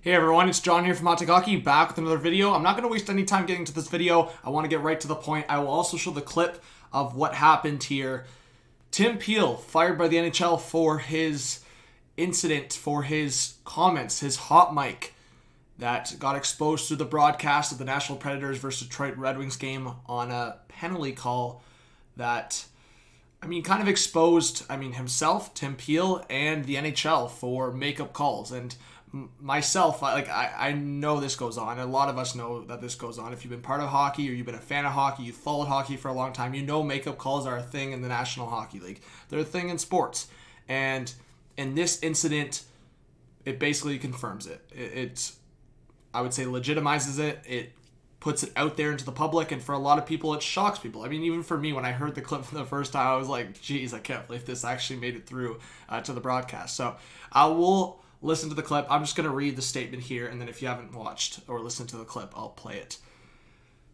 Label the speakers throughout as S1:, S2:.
S1: Hey everyone, it's John here from Untitled Hockey, back with another video. I'm not going to waste any time getting to this video. I want to get right to the point. I will also show the clip of what happened here. Tim Peel, fired by the NHL for his incident, for his comments, his hot mic that got exposed through the broadcast of the Nashville Predators versus Detroit Red Wings game on a penalty call that, kind of exposed, himself, Tim Peel, and the NHL for makeup calls. And myself, I know this goes on. A lot of us know that this goes on. If you've been part of hockey or you've been a fan of hockey, you've followed hockey for a long time, you know makeup calls are a thing in the National Hockey League. They're a thing in sports. And in this incident, it basically confirms it. It I would say, legitimizes it. It puts it out there into the public, and for a lot of people, it shocks people. Even for me, when I heard the clip for the first time, I was like, geez, I can't believe this actually made it through to the broadcast. So I will listen to the clip. I'm just going to read the statement here, and then if you haven't watched or listened to the clip, I'll play it.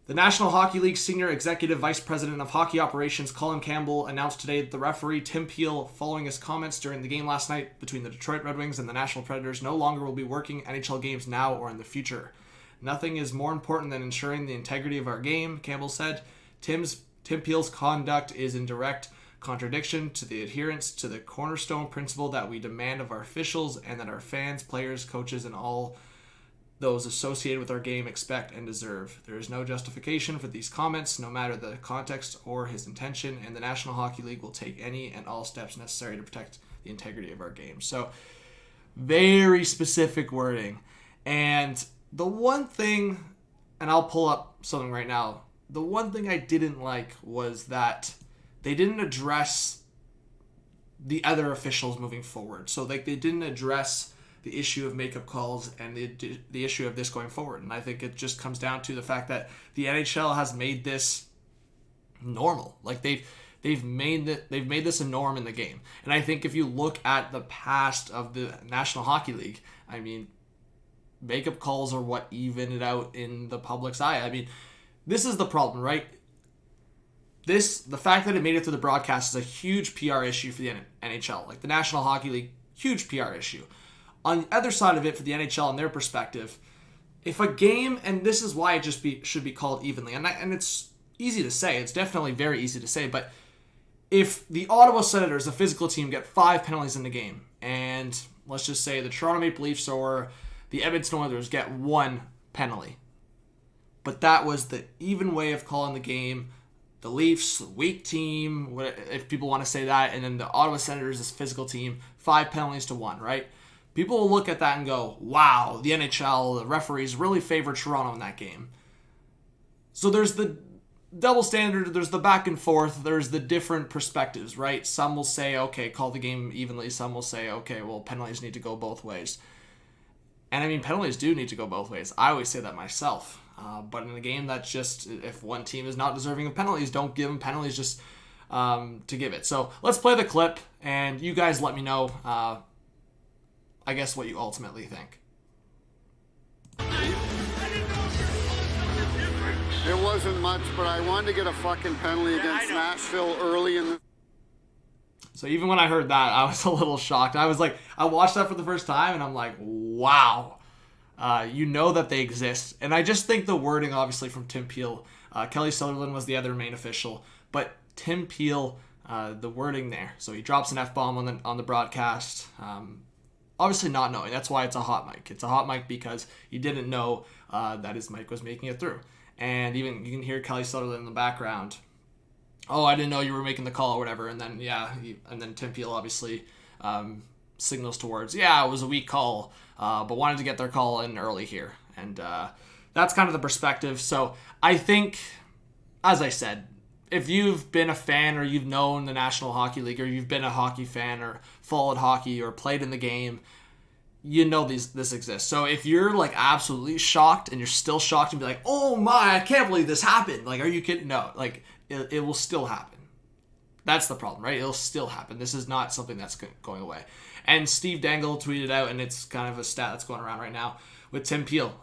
S1: The National Hockey League Senior Executive Vice President of Hockey Operations, Colin Campbell, announced today that the referee, Tim Peel, following his comments during the game last night between the Detroit Red Wings and the Nashville Predators, no longer will be working NHL games now or in the future. Nothing is more important than ensuring the integrity of our game, Campbell said. Tim Peel's conduct is in direct contradiction to the adherence to the cornerstone principle that we demand of our officials and that our fans, players, coaches, and all those associated with our game expect and deserve. There is no justification for these comments, no matter the context or his intention, and the National Hockey League will take any and all steps necessary to protect the integrity of our game. So, very specific wording. And the one thing, and I'll pull up something right now, the one thing I didn't like was that they didn't address the other officials moving forward. So, they didn't address the issue of makeup calls and the issue of this going forward. And I think it just comes down to the fact that the NHL has made this normal. They've made this a norm in the game. And I think if you look at the past of the National Hockey League, makeup calls are what even it out in the public's eye. This is the problem, right? The fact that it made it through the broadcast is a huge PR issue for the NHL. The National Hockey League, huge PR issue. On the other side of it, for the NHL and their perspective, if a game, and this is why it should be called evenly, and it's easy to say, it's definitely very easy to say, but if the Ottawa Senators, a physical team, get 5 penalties in the game, and let's just say the Toronto Maple Leafs or the Edmonton Oilers get 1 penalty, but that was the even way of calling the game. The Leafs, weak team, if people want to say that, and then the Ottawa Senators, this physical team, 5 penalties to 1, right? People will look at that and go, wow, the NHL, the referees really favor Toronto in that game. So there's the double standard, there's the back and forth, there's the different perspectives, right? Some will say, okay, call the game evenly. Some will say, okay, well, penalties need to go both ways. And penalties do need to go both ways. I always say that myself. But in a game that's just, if one team is not deserving of penalties, don't give them penalties just to give it. So let's play the clip, and you guys let me know, I guess, what you ultimately think.
S2: It wasn't much, but I wanted to get a fucking penalty against Nashville early in the...
S1: So even when I heard that, I was a little shocked. I was like, I watched that for the first time, and I'm like, wow. You know that they exist. And I just think the wording, obviously, from Tim Peel, Kelly Sutherland was the other main official, but Tim Peel, the wording there. So he drops an F-bomb on the broadcast, obviously not knowing. That's why it's a hot mic. It's a hot mic because he didn't know that his mic was making it through. And even you can hear Kelly Sutherland in the background. Oh, I didn't know you were making the call or whatever. And then, and then Tim Peel obviously signals towards, it was a weak call, but wanted to get their call in early here. And that's kind of the perspective. So I think, as I said, if you've been a fan or you've known the National Hockey League or you've been a hockey fan or followed hockey or played in the game, you know this exists. So if you're absolutely shocked and you're still shocked and be like, oh my, I can't believe this happened. Are you kidding? No, it will still happen. That's the problem, right? It'll still happen. This is not something that's going away. And Steve Dangle tweeted out, and it's kind of a stat that's going around right now, with Tim Peel,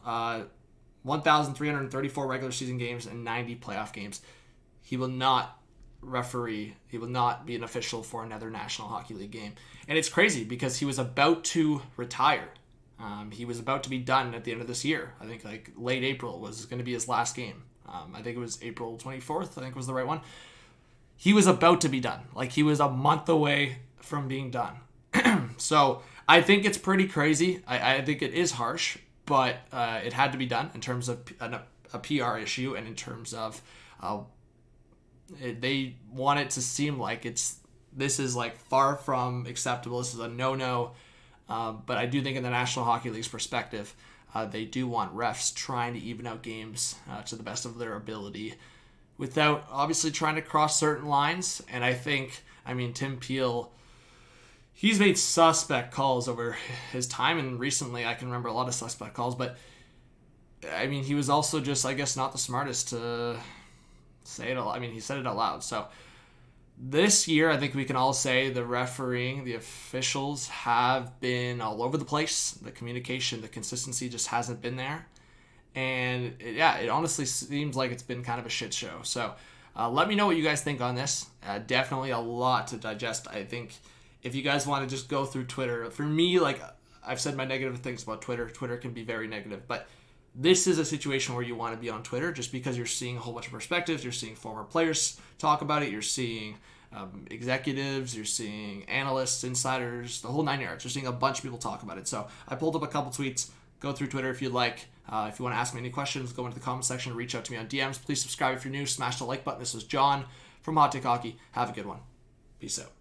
S1: 1,334 regular season games and 90 playoff games. He will not referee. He will not be an official for another National Hockey League game. And it's crazy because he was about to retire. He was about to be done at the end of this year. I think like late April was going to be his last game. I think it was April 24th, I think was the right one. He was about to be done. Like, he was a month away from being done. So I think it's pretty crazy. I think it is harsh, but it had to be done in terms of a PR issue, and in terms of they want it to seem like this is like far from acceptable. This is a no-no. But I do think in the National Hockey League's perspective, they do want refs trying to even out games to the best of their ability without obviously trying to cross certain lines. And I think, Tim Peel, he's made suspect calls over his time, and recently I can remember a lot of suspect calls, but he was also just, I guess, not the smartest to say it. He said it out loud. So this year, I think we can all say the refereeing, the officials have been all over the place. The communication, the consistency just hasn't been there. And it honestly seems like it's been kind of a shit show. So let me know what you guys think on this. Definitely a lot to digest. I think if you guys want to just go through Twitter, for me, like I've said my negative things about Twitter. Twitter can be very negative, but this is a situation where you want to be on Twitter just because you're seeing a whole bunch of perspectives. You're seeing former players talk about it. You're seeing executives. You're seeing analysts, insiders, the whole 9 yards. You're seeing a bunch of people talk about it. So I pulled up a couple tweets. Go through Twitter if you'd like. If you want to ask me any questions, go into the comment section. Reach out to me on DMs. Please subscribe if you're new. Smash the like button. This is John from Hot Take Hockey. Have a good one. Peace out.